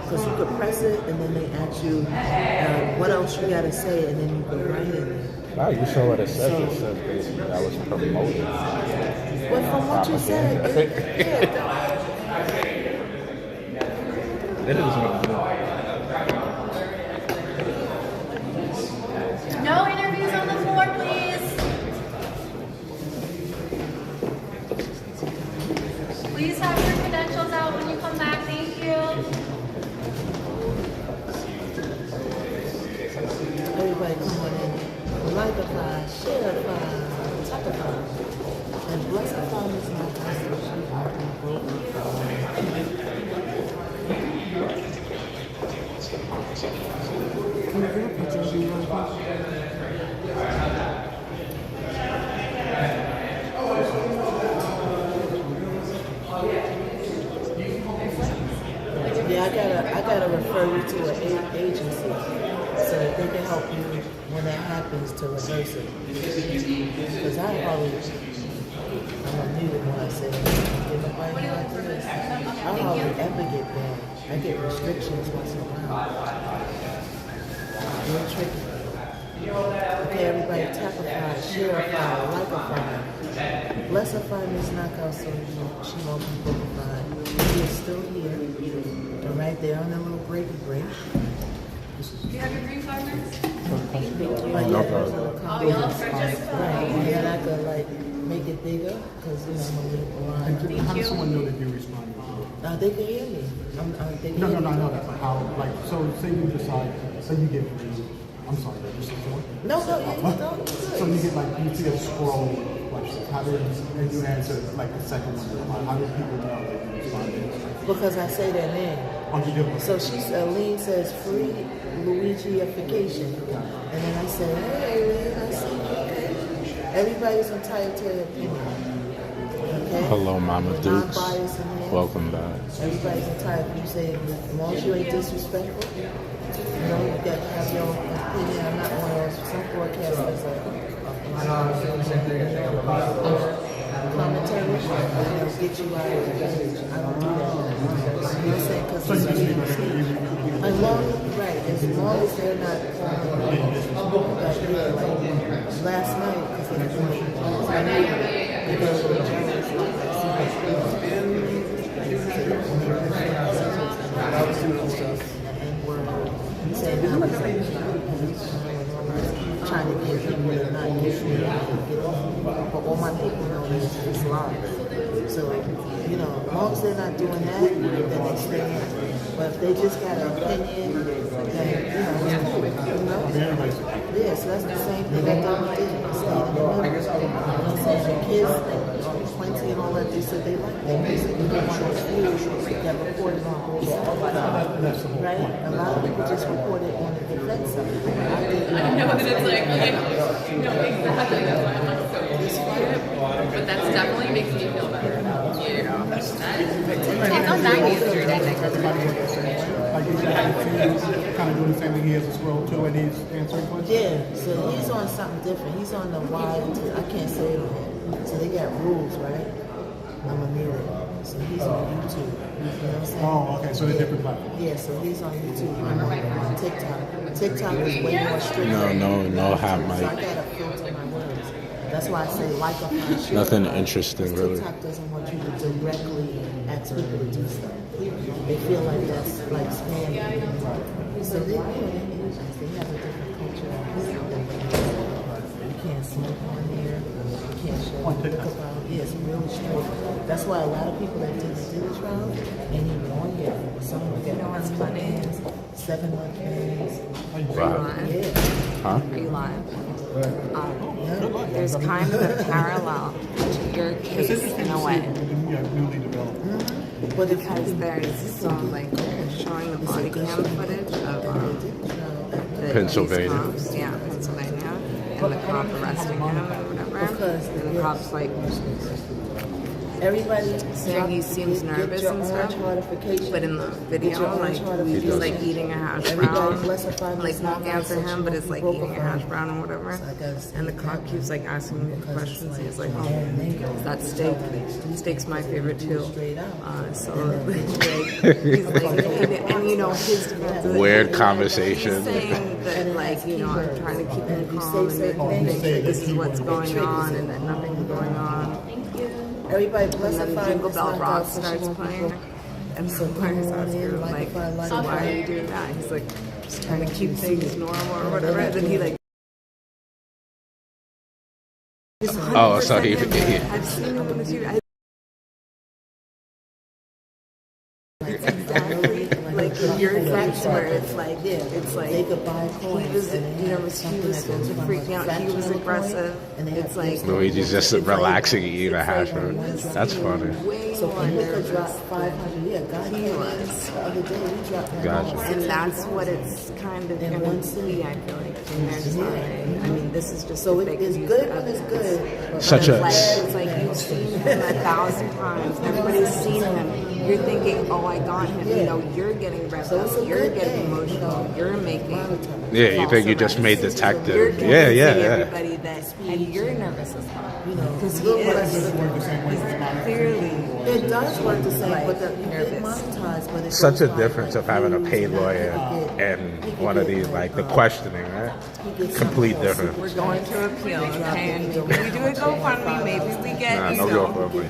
Because you could press it, and then they ask you what else you got to say, and then you go right in there. Wow, you saw what it says. It says basically I was promoted. Well, from what you said, It is what it is. No interviews on the floor, please. Please have your credentials out when you come back. Thank you. Everybody come on in. Like-a-fy, share-a-fy, talk-a-fy. And bless-a-fy is my constitution. Can you do a picture of you real quick? Yeah, I gotta refer you to an agency so that they can help you when that happens to reverse it. Because I'm a muted when I say get nobody like this. I hardly ever get banned. I get restrictions once in a while. Real tricky. Okay, everybody tap-a-fy, share-a-fy, like-a-fy. Bless-a-fy Miss Knockout so she won't be book-a-fy. She is still here. And right there on that little break. Do you have your green card, Max? Right, and then I could make it bigger because I'm a little blind. How does someone know that you responded? They can hear me. No, I know that. But how? So say you decide, say you get free. I'm sorry, this is short. No, you don't. So you get you see a scroll question. How did and you answer the second one? How do people know that you responded? Because I say their name. Oh, you do. So Lean says free Luigi-ification. And then I say, hey, Lean, I see you. Okay. Everybody's entitled to their opinion. Okay? Hello, Mama Dukes. Non-biased in there. Welcome back. Everybody's entitled. You say, as long as you ain't disrespectful, you got to have your opinion. I'm not one of those. Some broadcasters commentary, they'll get you out of the page. I don't do that. You know what I'm saying? Because it's as long as they're not last night, because they're doing trying to get people to not get me but all my people know it's live. So, as long as they're not doing that, then they stand. But if they just got an opinion, then, it's cool, Yeah, so that's the same thing that they did. The kids, plenty and all that, they said they like that. They said they want those views that reported on both sides. Right? A lot of people just reported on the defense side. I know that it's exactly. That's why I'm so scared. But that's definitely makes me feel better. Yeah. It's on 90th Street, I think. Kind of doing the same thing. He has a scroll too, and he's answering questions. Yeah, so he's on something different. He's on the wide. I can't say it on him. So they got rules, right? I'm a mirror. So he's on YouTube. You know what I'm saying? Oh, okay. So they're different platforms. Yeah, so he's on YouTube. I'm on TikTok. TikTok is way more strict. No, have my. So I gotta filter my words. That's why I say like-a-fy. Nothing interesting, really. TikTok doesn't want you to directly ask people to do stuff. They feel like that's like spamming. So they have a different culture. You can't smoke on here. You can't show look about. Yeah, it's really strict. That's why a lot of people that did the trial ain't even on here. Some of them get what's funny? 7-month bans. Wow. Yeah. Huh? Are you live? There's kind of a parallel to your case in a way. Newly developed. But Because there's some, they're showing the body cam footage of the Pennsylvania. Cops, Pennsylvania, and the cop arresting him or whatever. And the cop's Everybody saying he seems nervous and stuff. But in the video, like he's like eating a hash brown. Like won't answer him, but it's like eating a hash brown or whatever. And the cop keeps like asking me questions. He's like, "Oh, that steak? Steak's my favorite too." So like, he's like, and you know his defense is Weird conversation. He's saying that like I'm trying to keep him calm and make him think that this is what's going on and that nothing's going on. Everybody bless And the then Jingle Bell Rock starts playing, and so Claire's asking him like, "So why are you doing that?" He's like, "Just trying to keep things normal or whatever." And then he like. Oh, so he. I've seen him on the TV. It's exactly like in your case where it's like he was freaking out. He was aggressive. It's like Luigi's just relaxing and eating a hash brown. That's funny. So Nico dropped 500. Yeah, God, he was. The other day he dropped. Gotcha. And that's what it's kind of going to be, I feel like, in their design. I mean, this is just so it's good when it's good. Such a. It's like you've seen him 1,000 times. Everybody's seen him. You're thinking, oh, I got him. You know, you're getting revved up. You're getting emotional. You're making. Yeah, you think you just made detective. You're convincing Yeah. everybody that, and you're nervous as well. You know, because he is. He's clearly. It does work the same, like, but you get nervous. monetized. But Such a difference of having a paid lawyer and one of these, like the questioning, right? Complete difference. We're going to appeal, okay? And maybe we do a GoFundMe. Maybe we get. Nah, you no know, GoFundMe.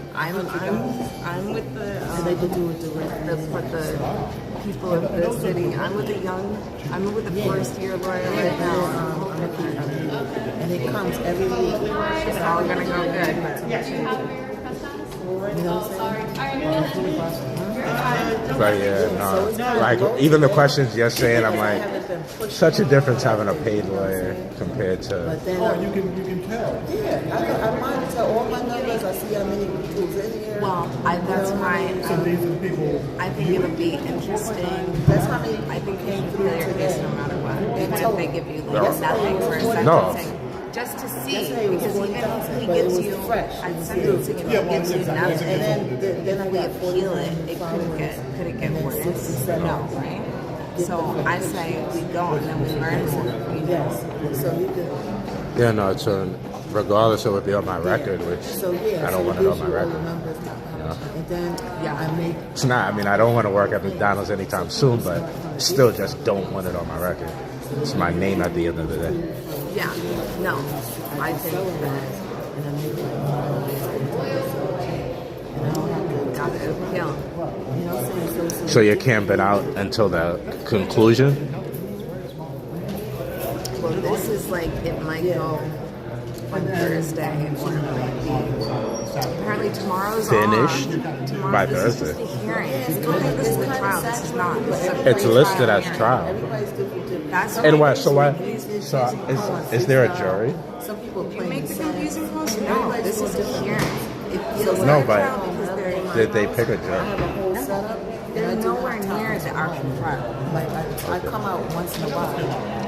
I'm with the. they could do it directly. the people of the city. I'm with the first year lawyer right now. And it comes every week. It's all gonna go good. You know what I'm saying? But yeah, no. Like even the questions you're saying, I'm like, such a difference having a paid lawyer compared to. But then, you can tell. Yeah, I monitor all my numbers. I see how many people's in here. Well, that's why So these are the people. I think it'll be interesting. That's how many I think you can clear your case no matter what. Even if they give you No. like nothing for sentencing. No. Just to see, Yesterday was because even if 40,000, he but it gives was you fresh. at sentencing, if he gives you nothing, And then I we got appeal it, could it get worse? No, right? So I say we go and then we learn more. You know? Yes. So you can. Yeah, no. So regardless, it would be on my record, which So yeah. I don't so want it on gives my you all record. the numbers, and then I make. It's not. I mean, I don't want to work at McDonald's anytime soon, but still, just don't want it on my record. It's my name at the end of the day. Yeah, no, I think that And I make and I don't have to. got to appeal. You know what I'm saying? So So you're camping out until the conclusion. Well, this is like, it might go on Thursday or it might be. Apparently tomorrow's Finished on. Tomorrow, by this Thursday. is just a hearing. People think this is the trial. This is not. This is a It's listed as hearing. trial. everybody's different. That's And why? what So why? So is there a jury? Some people you claim make the the confusing post. No, this is a hearing. It feels No, like a but trial because they're did they pick a I jury? have a whole setup. and I they're do nowhere hot near topics. the actual trial. Like I come out once in a while.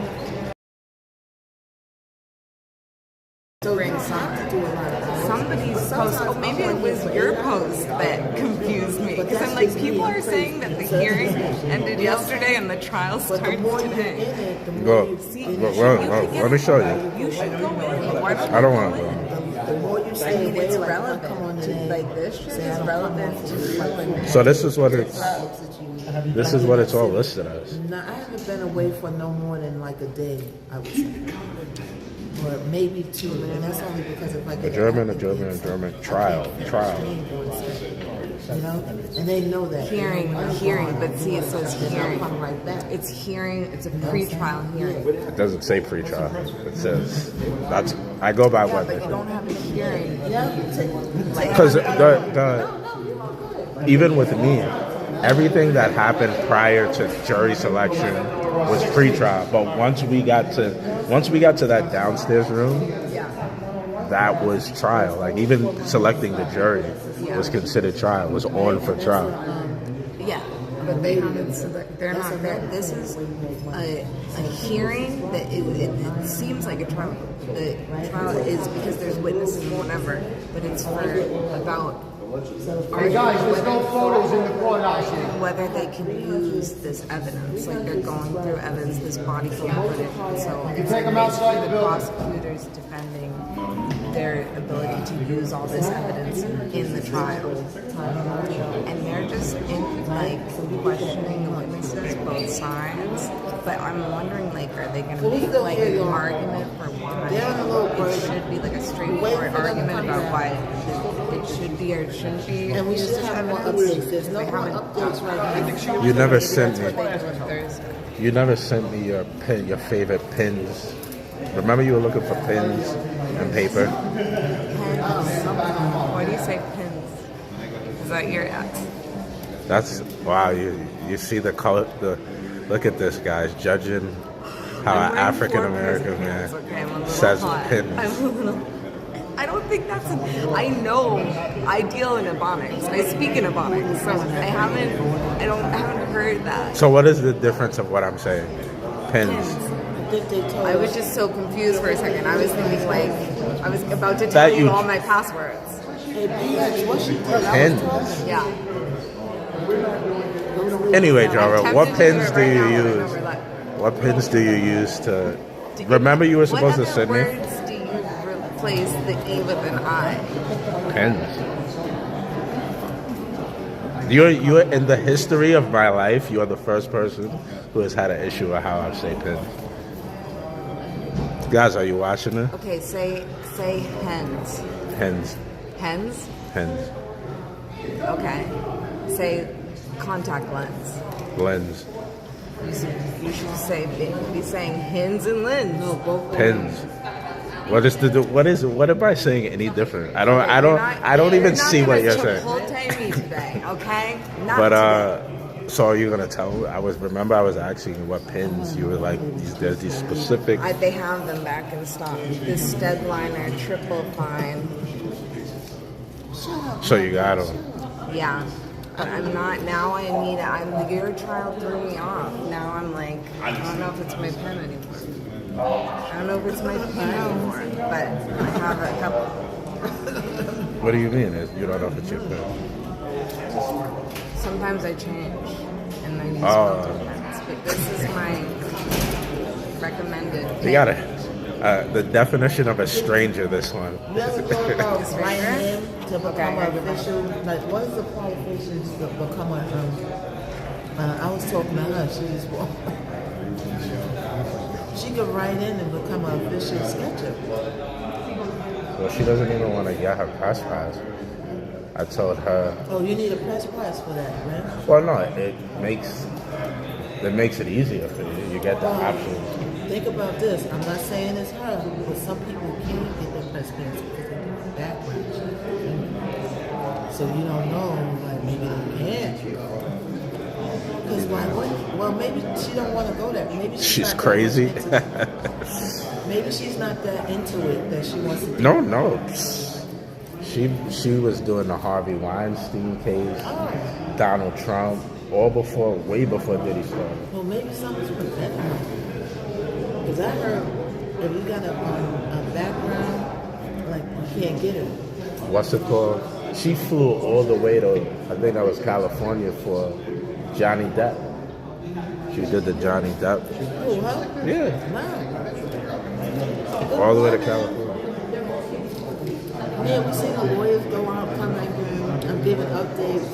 So Bring you have something. to do a lot of that. Somebody's post. Oh, maybe it was your post that confused me because I'm like, people are saying that the hearing ended yesterday and the trial But the starts more you get in today. it, the more Go. you see. Let me show you. You should go in. Why don't I don't you want go to in? go. The more you I stay mean, away, it's like, relevant come on to today, like this shit say, I is don't relevant come to on like So this is what it's. looks at you. This is what it's all listed as. No, I haven't been away for no more than like a day, I would say. Or maybe 2, and that's only because of like A German trial. You know, and they know that. hearing, but see, it says I'll hearing. come right back. It's hearing. It's a pre-trial hearing. It doesn't say pre-trial. It says that's. I go by Yeah, what but they. you don't have a hearing. Because even with me, everything that happened prior to jury selection was pre-trial. But once we got to that downstairs room, that was trial. Like even selecting the jury was considered trial. Was on for trial. Yeah, but they haven't. So they're not there. This is a hearing that it seems like a trial. The trial is because there's witnesses and whatever, but it's for about Hey guys, there's no photos in the courthouse here. Whether they can use this evidence, like they're going through evidence, this body cam footage, so You take them outside the building. prosecutors defending their ability to use all this evidence in the trial, and they're just questioning the witnesses, both sides. But I'm wondering, like, are they going to make like an argument for why it should be like a straightforward argument about why it should be or it shouldn't be? And we should have more updates. There's no more updates right now. You never sent That's me. what they do on Thursday. You never sent me your favorite pins. Remember you were looking for pins and paper? Why do you say pins? Is that your ex? That's wow. You see the color. Look at this, guys, judging how an African American man says pins. I don't think that's. I know. I deal in Ebonics. I speak in Ebonics, so I haven't heard that. So what is the difference of what I'm saying? Pins. I was just so confused for a second. I was thinking like I was about to tell you all my passwords. Pins. Yeah. Anyway, Jara, what pins do you now, use? What pins do you use to? Remember, you were supposed to send me. What other words do you replace the E with an I? Pins. You're in the history of my life. You are the first person who has had an issue with how I say pins. Guys, are you watching it? Okay, say hens. Hens. Hens? Hens. Okay. Say contact lens. Lens. You should be saying hens and lens. No, both. Pins. What am I saying any different? I don't even see what you're saying. Me today, okay? Not But so are you gonna tell? I was asking you what pins you were like. There's these specific. They have them back in stock. This Steadliner triple fine. So you got them. Yeah. But I'm not, now I need it. Your trial threw me off. Now I'm like, I don't know if it's my pen anymore. I don't know if it's my pen anymore, but I have a couple. What do you mean? You don't know if it's your pen? Sometimes I change and then use filter pens, but this is my recommended pen. You got it. The definition of a stranger, this one. You ever thought about writing him to become an official? Like, what is the qualifications to become I was talking to her. She could write in and become an official sketcher. Well, she doesn't even want to get her press pass. I told her. Oh, you need a press pass for that, right? Well, no, it makes it easier for you. You get the options. Think about this. I'm not saying it's her, but some people can't get their press pass because they do a background check. So you don't know, like maybe they can't. Because well, maybe she don't want to go there. Maybe she's crazy. Maybe she's not that into it that she wants to do. No. She was doing the Harvey Weinstein case, Donald Trump, way before Diddy started. Well, maybe something's preventing her. Because I heard if you got a background, like you can't get it. What's it called? She flew all the way to, I think that was California for Johnny Depp. She did the Johnny Depp. Oh, huh? Yeah. Wow. All the way to California. Yeah, we see the lawyers go out, come back in, and giving updates.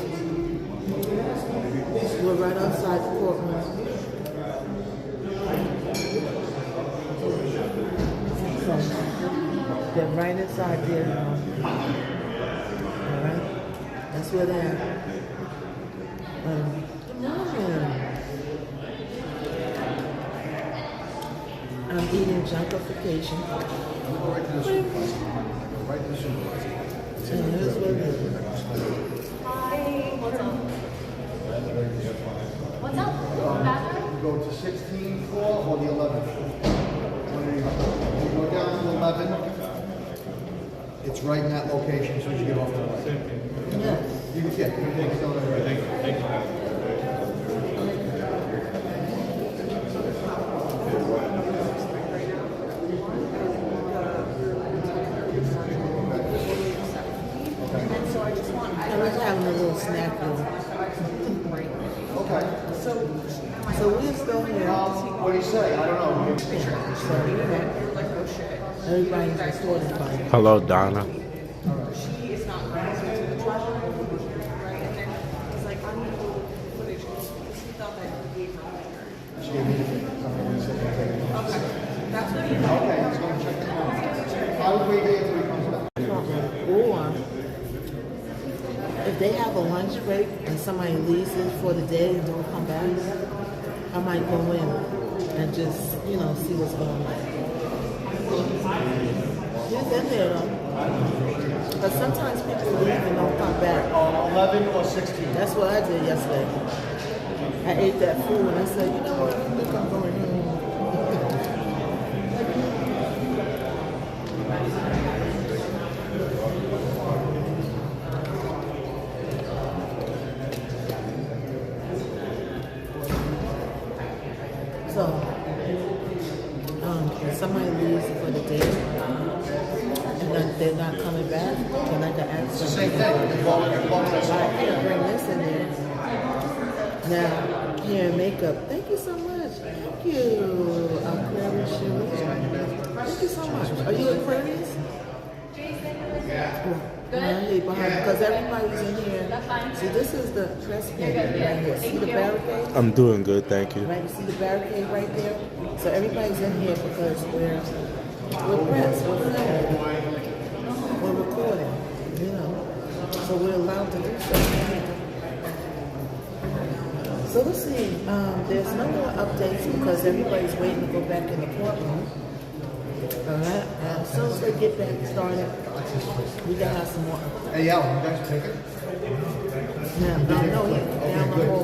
We're right outside the courtroom. They're right inside there. Alright? That's where they're at. Good morning. I'm eating junkification. And here's what it is. What's up? You go to 16th floor or the 11th? You go down to 11. It's right in that location as soon as you get off the line. Yeah. You can get it. So we're still here. What do you say? I don't know. So we're back. Everybody's recording fine. Hello, Donna. Or if they have a lunch break and somebody leaves it for the day and don't come back, I might go in and just, see what's going on. He's in there though. But sometimes people leave and don't come back. 11 or 16? That's what I did yesterday. I ate that food and I said, you know what, I think I'm going home. So, if somebody leaves for the day and then they're not coming back, then I can ask them. Same thing. I can't bring this in there. Now, hair and makeup. Thank you so much. Thank you, Aquarius. Thank you so much. Are you Aquarius? Because everybody's in here. See, this is the press pavement right here. See the barricade? I'm doing good, thank you. Right, you see the barricade right there? So everybody's in here because we're press, we're filming, we're recording, So we're allowed to do stuff. So let's see, there's no more updates because everybody's waiting to go back in the courtroom. Alright, as soon as they get back started, we can have some more updates. Hey, Al, you guys take it? No, he's down the hall.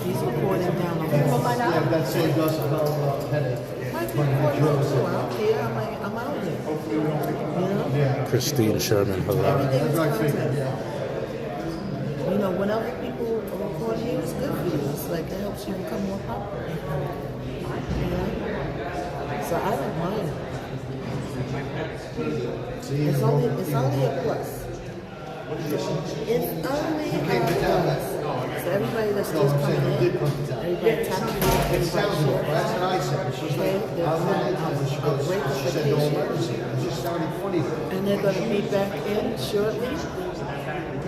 He's recording down the hall. Yeah, that saved us a headache. Might be recording too, I don't care, I'm out here. Yeah. Christine Sherman, hello. Everything is That's what I figured, content. yeah. Whenever people record here, it's good for you. It's like it helps you become more popular. So I don't mind. It's only a plus. It's only a plus. So everybody that's just coming in, everybody tapping in, everybody sharing. That's what I said. She's like, a great she said no vacation. emergency. It just sounded funny. And they're going to be back in shortly.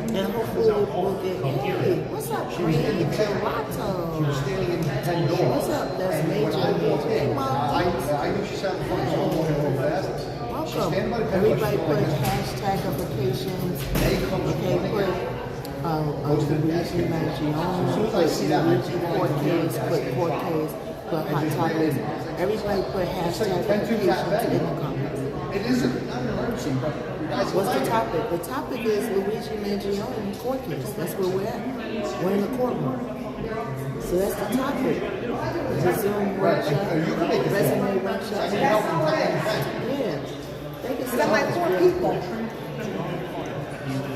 And hopefully we'll get, hey, what's up, Green Gelato? She was standing in 10 doors. What's up? That's And Major. when I walked in, Hey, Mom. I knew she sounded funny, so I walked a little fast. She's Welcome. standing by the door. Everybody She's put like, hashtag applications. They come Okay, put Luigi Mangione, put Luigi court case, put court case, put hot topics. Everybody put hashtag applications to income. it isn't not an emergency, but you guys What's the like it. topic? The topic is Luigi Mangione court case. That's where we're at. We're in the courtroom. So that's the topic. The Zoom workshop, resume workshop. Yeah. Thank you so much.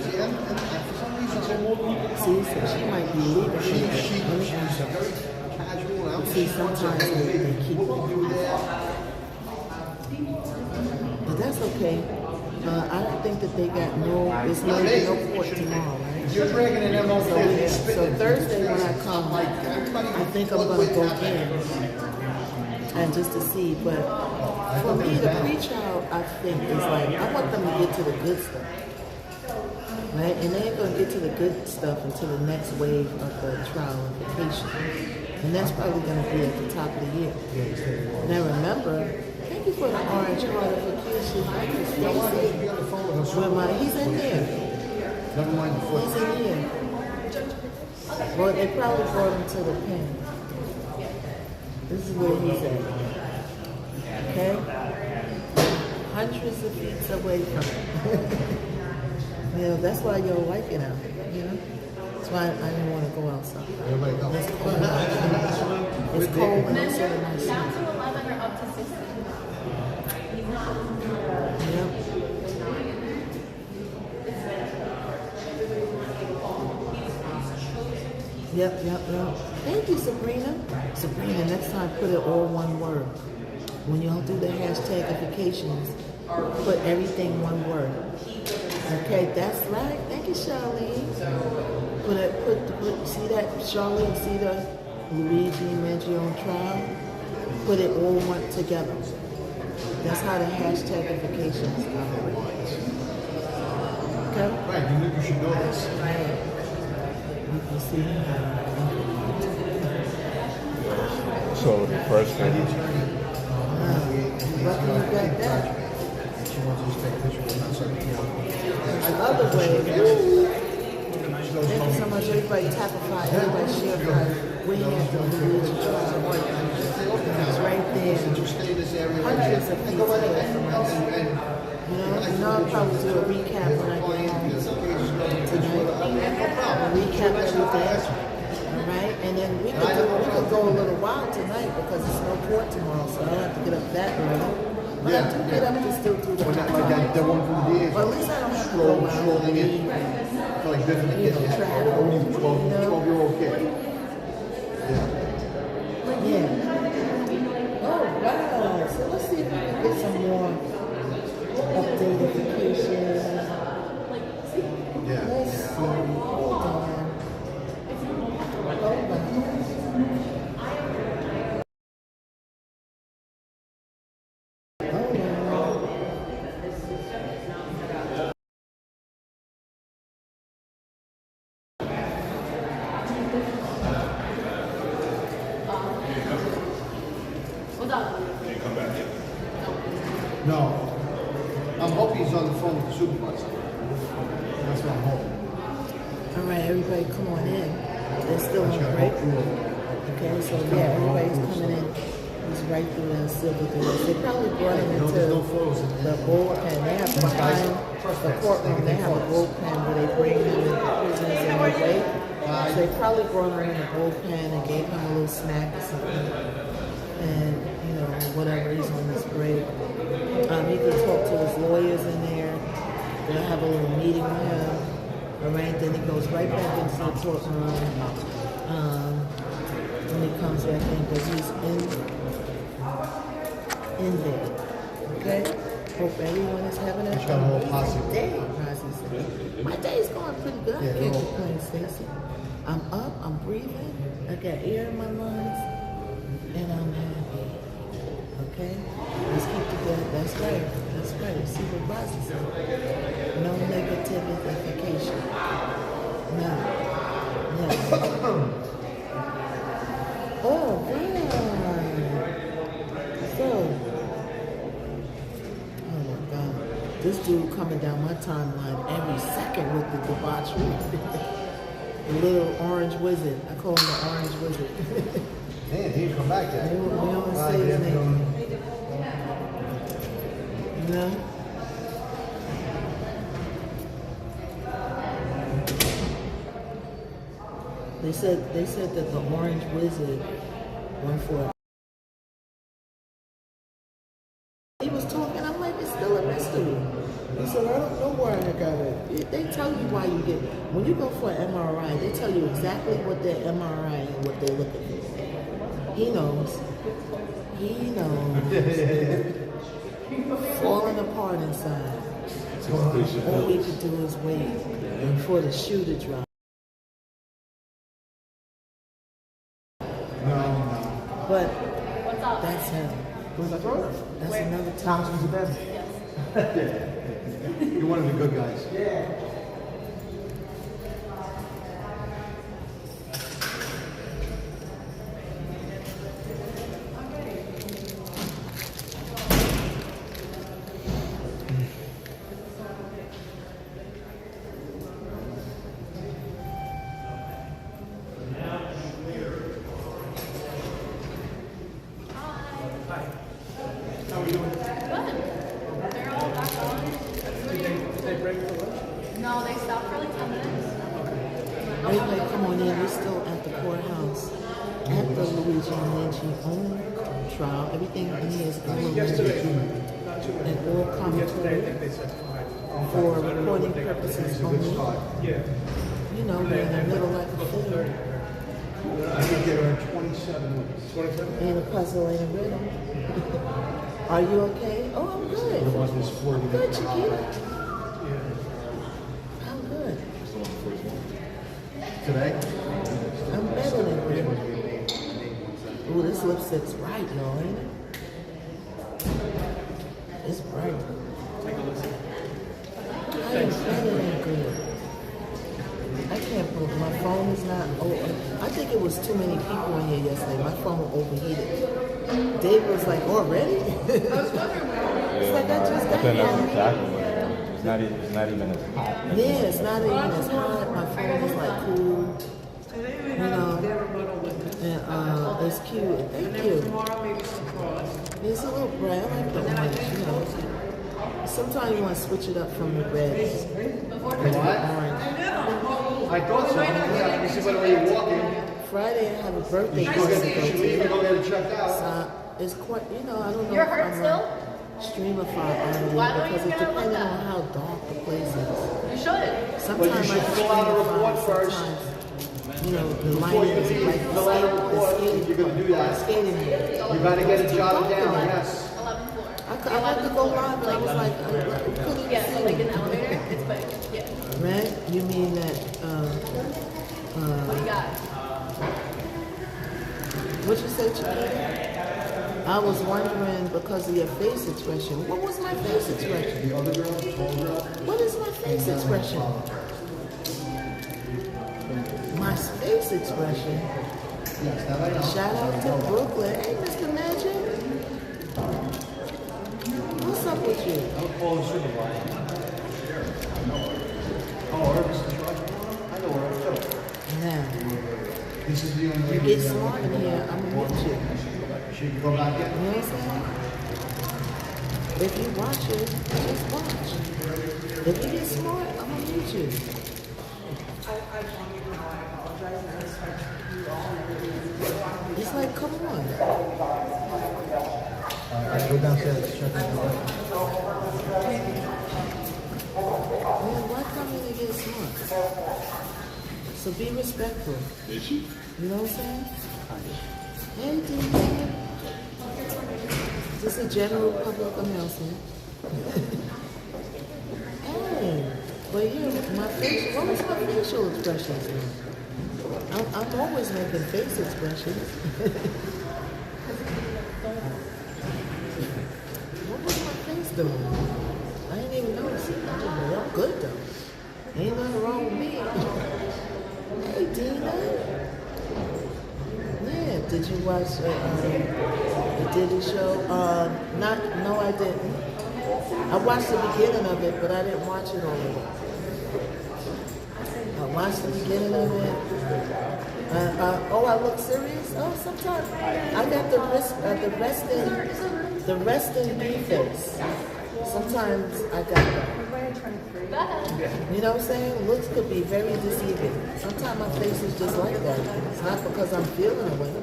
See, and for some reason, so more people See, so she might be leaving. she's very casual. And See, sometimes they keep but that's okay. I don't think that they got there's no court tomorrow, right? You're dragging an MO So, yeah, so Thursday when I come, I think I'm going to go in and just to see. But for me, the pre-trial, I think, is like, I want them to get to the good stuff. Right? And they ain't going to get to the good stuff until the next wave of the trial application. And that's probably going to be at the top of the year. Now remember, thank you for the orange notification. He's in there. Never mind the foot. He's in here. Well, they probably brought him to the pen. This is where he's at. Okay? Hundreds of feet away from him. That's why you don't like it out here, That's why I didn't want to go outside. Everybody go. It's cold. It's cold and it's so nice. Down to 11 or up to 16? Yep. Yep. Thank you, Sabrina. Sabrina, next time put it all one word. When y'all do the hashtag applications, put everything one word. Okay, that's right. Thank you, Charlene. See that, Charlotte, see the Luigi Mangione trial? Put it all one together. That's how the hashtagifications operate. Okay? Right, you should know this. Right. You can see So the first thing. what can you get that? She wants to just take a picture with us. Another way, thank you so much, everybody tapify, everybody share five. We have the Luigi trial. It's right there. Hundreds of people from us. You know, I'll probably do a recap when I get home tonight. I'll recap everything. All right, and then we could go a little while tonight because it's no court tomorrow, so I don't have to get up that early. But I do get up to still do the Like that one from the DA's. Well, at least I don't have to go out and leave. Like this, Travel. only 12-year-old kid. Yeah. Oh, wow. So let's see if we can get some more updatification. Yeah. Let's see. Hold on. No. I'm hoping he's on the phone with the supervisor. That's what I'm hoping. All right, everybody come on in. They're still on break. Okay, so yeah, everybody's coming in. He's right through the silver doors. They probably brought him into the bullpen. They have behind the courtroom, they have a bullpen where they bring him in the prisoners in the wait. So they probably brought him in the bullpen and gave him a little snack or something. And, you know, whatever, he's on this break. He can talk to his lawyers in there. They'll have a little meeting with him. All right, then he goes right back into the courtroom. When he comes back in, because he's in there. Okay? Hope everyone is having a day. My day's going pretty good. I can't complain, Stacey. I'm up, I'm breathing, I got air in my lungs, and I'm happy. Okay? Let's keep together. That's right. That's right. See what Boston said. No negativification. No. Yes. Oh, right. So, oh my God. This dude coming down my timeline every second with the debauchery. The little orange wizard. I call him the orange wizard. Man, he didn't come back yet. We don't say his name. No. They said that the orange wizard went for it. He was talking, I'm like, it's still a mystery. He said, I don't know why I got it. They tell you why you get it. When you go for an MRI, they tell you exactly what their MRI and what they're looking for. He knows. He knows. Falling apart inside. All we could do is wait for the shoe to drop. No. But that's him. That's another time. You're one of the good guys. No, they stopped for like 10 minutes. Everybody come on in. We're still at the courthouse. At the Luigi Mangione trial. Everything in here is unlimited. And all commentary for recording purposes only. You know, we're in the middle like a fiddle. I think there are 27 weeks. Ain't a puzzle, ain't a riddle. Are you okay? Oh, I'm good. I'm good, Chiquita. I'm good. Ooh, this lipstick's bright, y'all, ain't it? It's bright. Take a look. I ain't feeling good. I can't believe my phone is not. Oh, I think it was too many people in here yesterday. My phone overheated. Dave was like, already? It's like I just got think that's here. exactly what it is. It's not even as hot. Yeah, it's not even as hot. My phone is like cool. You know, and it's cute. Thank you. It's a little bright. I like the orange, you know. Sometimes you want to switch it up from the red. What? I thought so. Yeah, you see by the way you're walking. Friday I have a birthday You party to should go leave and to. go get it checked out. It's quite, you know, I don't know You're if hurt I'm still? streamify already Why don't you because it get up like depends on that? how dark the place is. You should. Sometimes But you should I fill out a report streamify, first. sometimes, you know, the Before lighting you is leave, like fill out a report if you're gonna do that. skating. You gotta get it jotted down, yes. 11th floor. I had to go live, but I was like, I couldn't Yeah, so like in the see. elevator, it's big. Yeah. Right? You mean that, What do you got? what you say, Chiquita? I was wondering because of your face expression. What was my face expression? The other girl, the tall girl. What is my face expression? My face expression. Yes, that I know. Shout out to Brooklyn. Hey, Mr. Magic. What's up with you? I'll call the supervisor. Oh, Irvis is charging? I know Irvis too. Now, This is the only way. you get smart in here, I'm gonna mute you. She can go back You in. know what I'm saying? If you watch it, just watch. If you get smart, I'm gonna mute you. It's like, come on. Alright, go downstairs, check it out. Man, why come in and get smart? So be respectful. You know what I'm saying? Hey, dude. Just a general public announcement. Hey, but yeah, my facial, what was my facial expressions? I'm always making face expressions. What was my face doing? I didn't even notice it. I'm good though. Ain't nothing wrong with me. Hey, Dina. Yeah, did you watch the Diddy show? No, I didn't. I watched the beginning of it, but I didn't watch it all the way. I watched the beginning of it. I look serious? Oh, sometimes I got the resting B face. Sometimes I got that. You know what I'm saying? Looks could be very deceiving. Sometimes my face is just like that. It's not because I'm feeling away.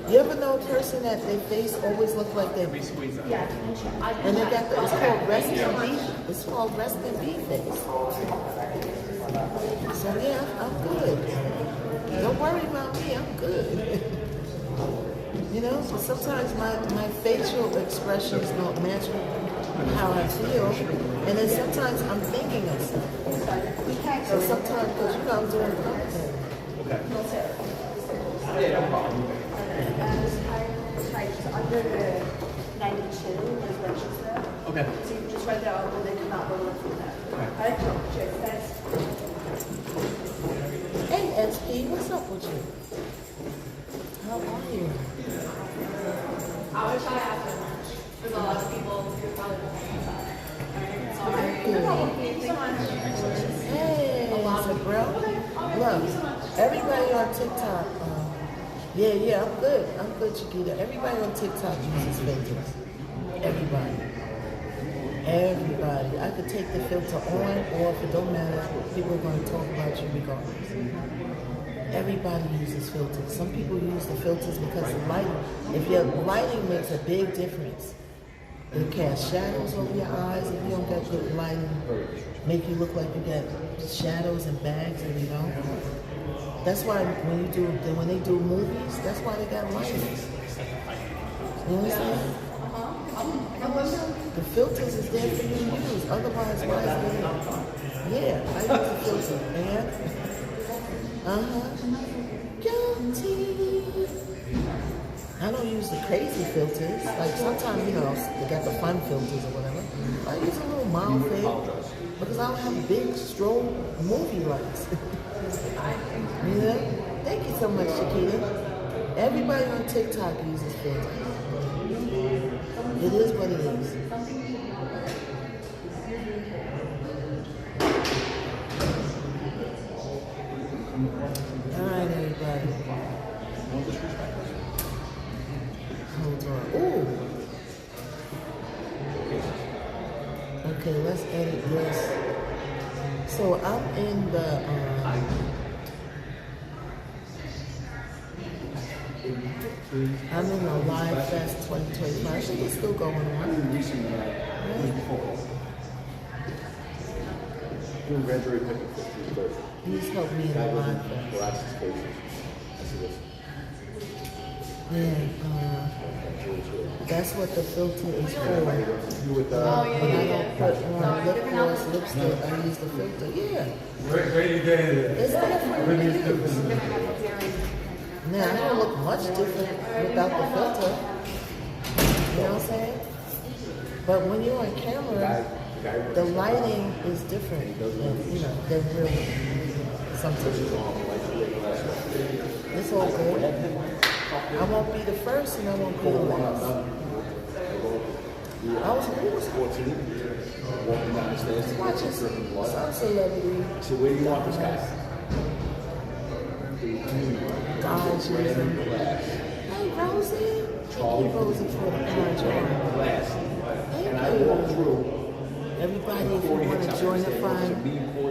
You ever know a person that their face always look like they and they got it's called resting B. It's called resting B face. So yeah, I'm good. Don't worry about me, I'm good. You know, so sometimes my facial expressions don't match how I feel, and then sometimes I'm thinking of stuff. So sometimes, because you know I'm doing content. Under the 92 is what she said. Okay. So you just write that out and then come out and look through that. Alright, cool. Cheers. Thanks. Hey SP, what's up with you? How are you? I wish I had so much. There's a lot of people who probably Thank you. Hey, bro. Look, everybody on TikTok. Yeah, I'm good. I'm good, Chiquita. Everybody on TikTok uses filters. Everybody. I could take the filter on, or if it don't matter, people are going to talk about you regardless. Everybody uses filters. Some people use the filters because of lighting. If your lighting makes a big difference, it casts shadows over your eyes. If you don't get good lighting, make you look like you got shadows and bags, and you don't. That's why when they do movies, that's why they got lighting. You understand? The filters is there for you to use. Otherwise, why is it there? Yeah, I use a filter. And guilty. I don't use the crazy filters. Like sometimes, you know, they got the fun filters or whatever. I use a little mild fade because I don't have big strobe movie lights. You know? Thank you so much, Shakita. Everybody on TikTok uses filters. It is what it is. All right, everybody. Hold on. Ooh. Okay, let's edit this. So I'm in the Live Fest 2025. I think it's still going on. Doing graduate picnic first. Please help me in the Live Fest. Yeah, that's what the filter is for. When I don't put on lip gloss, lipstick, I use the filter. Yeah. It's different. Now, I don't look much different without the filter. You know what I'm saying? But when you're on camera, the lighting is different than, you know, than real sometimes. It's all good. I won't be the first and I won't be the last. I was 14, walking down the stairs. watching some celebrity. So where do you want this guy? Guys using. Hey, Rosie. Thank you, Rosie, for the orange one. Thank you. Everybody, if you want to join the find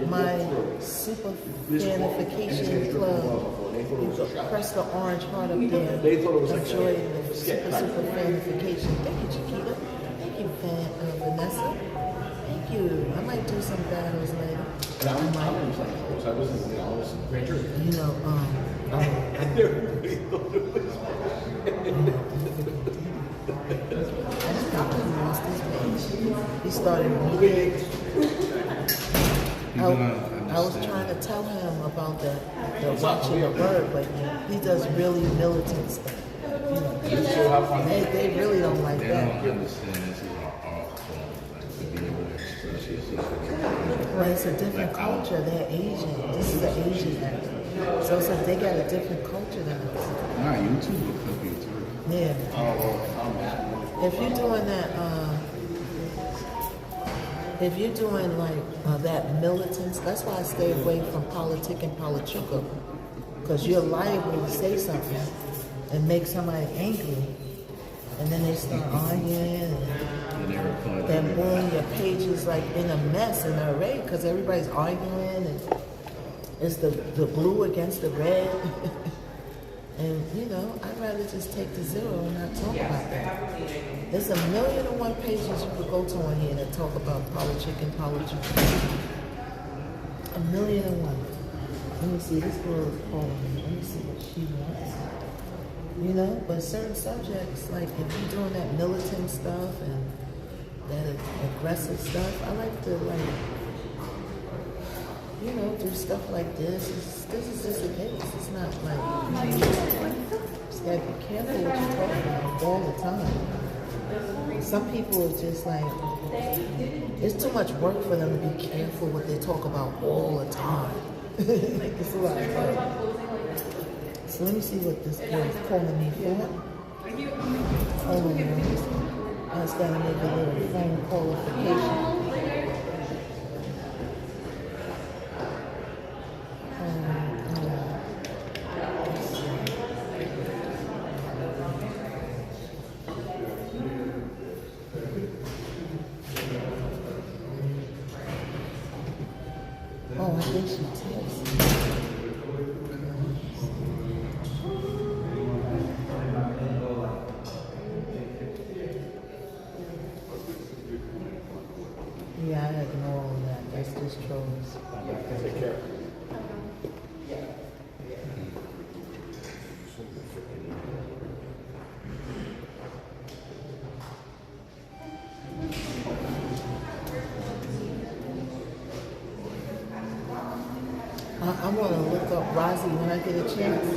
my super fanification club, you can press the orange heart up there. Enjoy the super fanification. Thank you, Chiquita. Thank you, Vanessa. Thank you. I might do some battles later. You know, he started reading. I was trying to tell him about the watching the bird, but he does really militant stuff. You know, they really don't like that. But it's a different culture. They're Asian. This is an Asian actor. So it's like they got a different culture than us. Nah, YouTube will cook you too. Yeah. If you're doing that, if you're doing like that militants, that's why I stay away from politic and polichuka, because you're liable to say something and make somebody angry, and then they start arguing, and then boom, your page is like in a mess in a array because everybody's arguing, and it's the blue against the red. And, you know, I'd rather just take the zero and not talk about that. There's 1,000,001 pages you could go to on here that talk about politic and politics. 1,000,001. Let me see, this girl is calling me. Let me see what she wants. You know, but certain subjects, like if you're doing that militant stuff and that aggressive stuff, I like to, like, you know, do stuff like this. This is just a case. It's not like, you just gotta be careful what you're talking about all the time. Some people are just like, it's too much work for them to be careful what they talk about all the time. It's a lot of time. So let me see what this girl is calling me for. Hold on, I just gotta make a little phone qualification. Oh, I think she texted. Yeah, I ignore all that. That's just trolls. Take care. I want to look up Rozzy when I get a chance.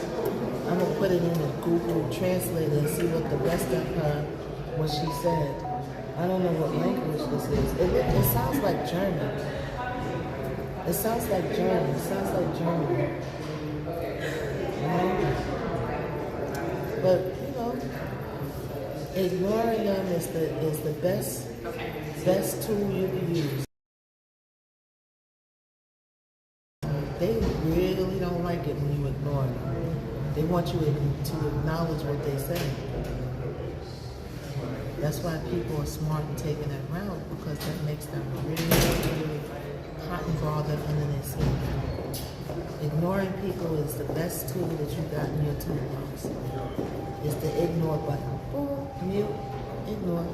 I I'm gonna put it in the Google Translator and see what the rest of what she said. I don't know what language this is. It sounds like German. It sounds like German. It sounds like German. But you know, ignoring them is the best tool you can use. They really don't like it when you ignore them. They want you to acknowledge what they say. That's why people are smart in taking that route, because that makes them really hot and bothered under their skin. Ignoring people is the best tool that you got in your toolbox. It's the ignore button. Oh, mute, ignore.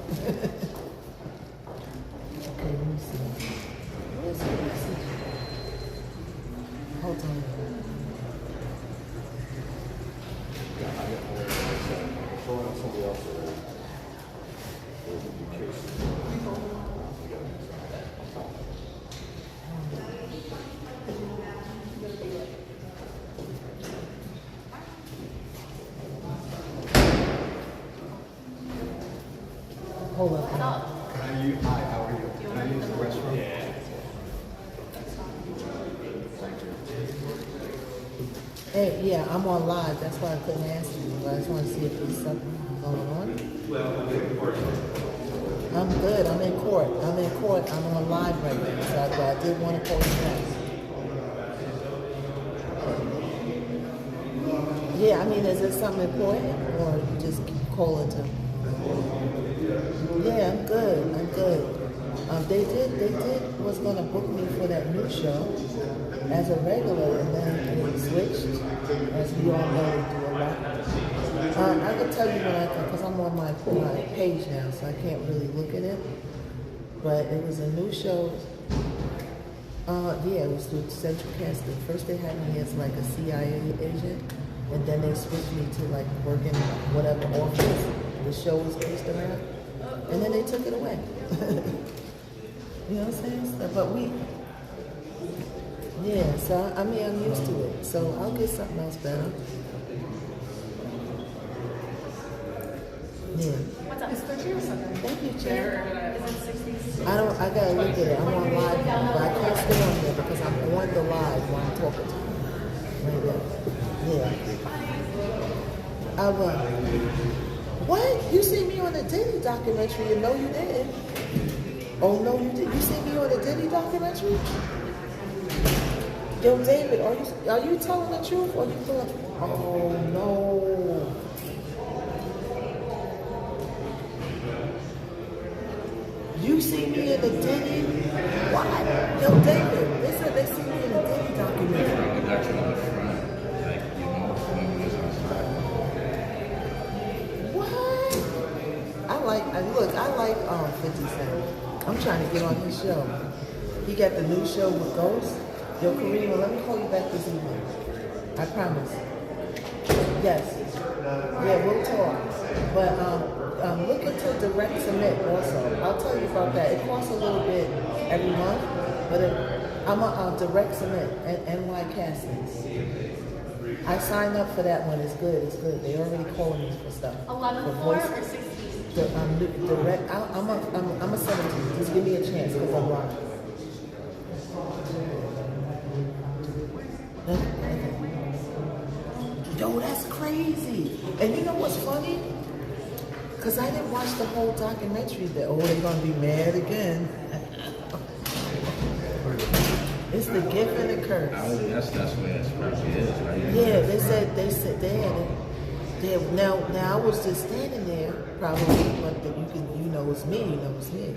Okay, let me see. Where's the message? Hold on. Hold up. Hi, how are you? Can I use the restroom? Yeah. Hey, yeah, I'm on live. That's why I couldn't answer you. But I just want to see if there's something going on. I'm good. I'm in court. I'm on live right now. So I did want to call you back. Yeah, I mean, is it something important, or you just call it to? Yeah, I'm good. They was gonna book me for that new show as a regular, and then it switched. As we all know, they do a lot. I can tell you when I can, because I'm on my page now, so I can't really look at it. But it was a new show. Yeah, it was through Central Casting. First they had me as like a CIA agent, and then they switched me to like working whatever office the show was based around, and then they took it away. You know what I'm saying? So, but yeah, so I mean, I'm used to it, so I'll get something else better. Yeah. What's up? It's 30 or something. Thank you, Chair. Is it 60s? I gotta look at it. I'm on live now, but I can't stay on there because I'm on the live while I'm talking to you. Right there. Yeah. What? You see me on the Diddy documentary and no you didn't. Oh no you did. You see me on the Diddy documentary? Yo, David, are you telling the truth or you feeling? Oh no. You see me in the Diddy? What? Yo, David, they said they see me in the Diddy documentary. What? I like 50 Cent. I'm trying to get on his show. He got the new show with Ghost. Yo, Karima, let me call you back this evening. I promise. Yes. Yeah, we'll talk. But look into direct submit also. I'll tell you about that. It costs a little bit every month, but I'm a direct submit at NY Castings. I signed up for that one. It's good. They already calling me for stuff. 11/4 or 16? Direct. I'm a 17. Just give me a chance because I'm live. Yo, that's crazy. And you know what's funny? Because I didn't watch the whole documentary that, they're going to be mad again. It's the gift and the curse. That's where it's is, right? Yeah, they said they had it. Now I was just standing there, probably, but it's me, it's me.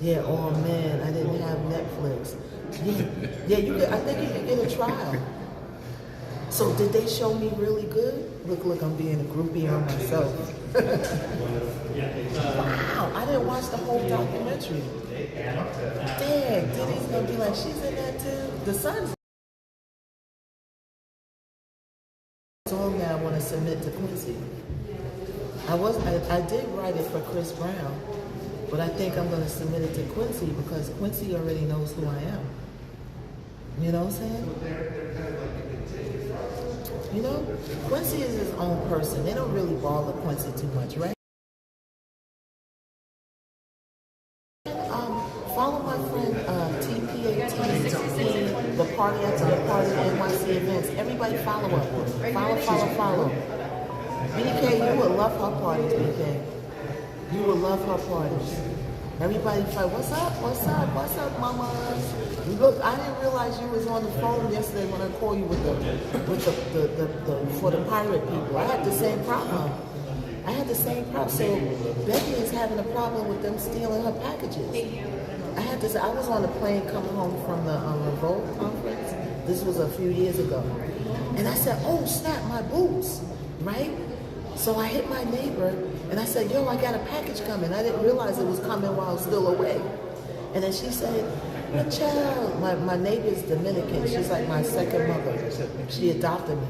Yeah, oh man, I didn't have Netflix. Yeah, I think you could get a trial. So did they show me really good? Look, I'm being a groupie on myself. Wow, I didn't watch the whole documentary. Damn, Diddy's gonna be like, she's in that too. The son's song that I want to submit to Quincy. I did write it for Chris Brown, but I think I'm gonna submit it to Quincy because Quincy already knows who I am. You know what I'm saying? You know, Quincy is his own person. They don't really bother Quincy too much, right? Follow my friend TPAT, the party after the party, NYC events. Everybody follow up. Follow. BK, you will love her parties, BK. You will love her parties. Everybody fight. What's up, mama? Look, I didn't realize you was on the phone yesterday when I called you with the for the pirate people. I had the same problem. So Becky is having a problem with them stealing her packages. I was on the plane coming home from the Revolt conference. This was a few years ago. And I said, oh snap, my boots, right? So I hit my neighbor and I said, yo, I got a package coming. I didn't realize it was coming while I was still away. And then she said, child, my neighbor's Dominican. She's like my second mother. She adopted me.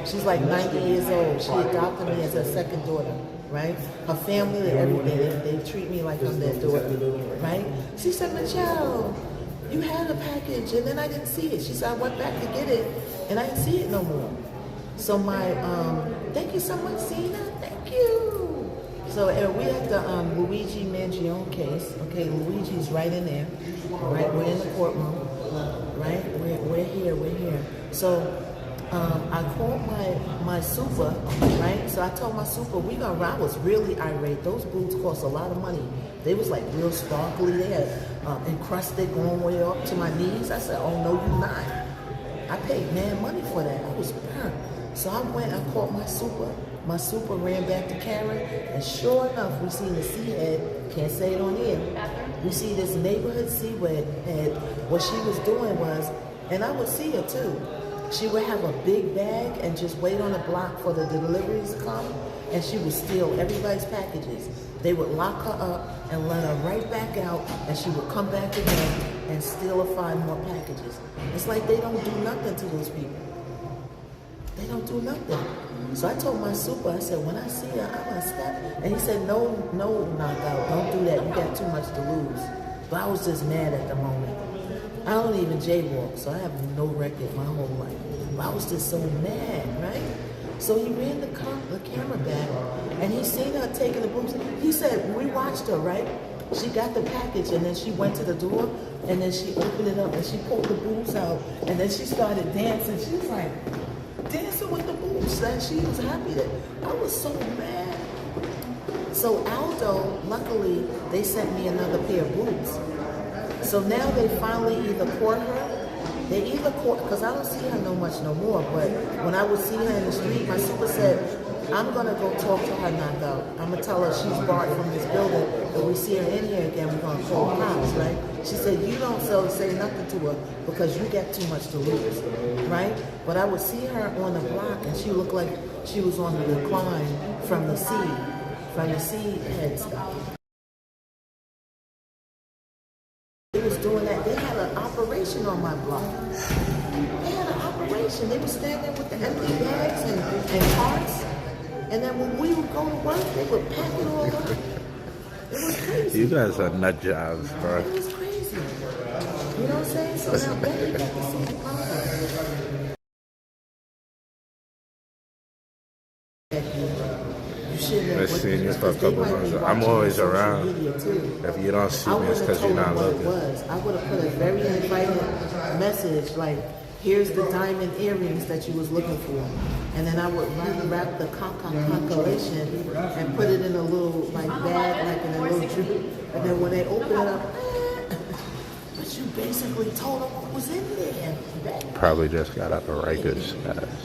She's like 90 years old. She adopted me as her second daughter, right? Her family and everything, they treat me like I'm their daughter, right? She said, Michelle, you had a package and then I didn't see it. She said, I went back to get it and I didn't see it no more. So thank you so much, Zena. Thank you. So we had the Luigi Mangione case. Okay, Luigi's right in there. Right, we're in the courtroom. Right, we're here. So I called my super. Right, so I told my super I was really irate. Those boots cost a lot of money. They was like real sparkly. They had encrusted going way up to my knees. I said, oh no, you not. I paid mad money for that. I was burnt. So I went, I called my super. My super ran back to Karen, and sure enough, we seen the C-head, can't say it on here. We see this neighborhood C-head, and what she was doing was, and I would see her too, she would have a big bag and just wait on the block for the deliveries to come, and she would steal everybody's packages. They would lock her up and let her right back out, and she would come back again and steal or find more packages. It's like they don't do nothing to those people. They don't do nothing. So I told my super, I said, when I see her, I'm gonna stop. And he said, no, knockout, don't do that. You got too much to lose. But I was just mad at the moment. I don't even jaywalk, so I have no record my whole life. But I was just so mad, right? So he ran the camera back, and he seen her taking the boots. He said, we watched her, right? She got the package, and then she went to the door, and then she opened it up, and she pulled the boots out, and then she started dancing. She was like, dancing with the boots, and she was happy that I was so mad. So Aldo, luckily, they sent me another pair of boots. So now they finally either court her, because I don't see her no more, but when I would see her in the street, my super said, I'm gonna go talk to her knockout. I'm gonna tell her she's barred from this building, but we see her in here again, we're gonna call cops, right? She said, you don't say nothing to her because you got too much to lose, right? But I would see her on the block and she looked like she was on the decline from the sea head stuff. They was doing that. They had an operation on my block. They had an operation. They were standing with the empty bags and carts. And then when we would go to work, they would pack it all up. It was crazy. You guys are nut jobs, bro. It was crazy. You know what I'm saying? So now Becky got to see the problem. I've seen you for a couple months. I'm always around. If you don't see me, it's because you're not looking. I would have put a very inviting message like, here's the diamond earrings that you was looking for. And then I would wrap the constellation and put it in a little like bag, like in a little drip. And then when they open it up, but you basically told them what was in there. Probably just got up a Rikers.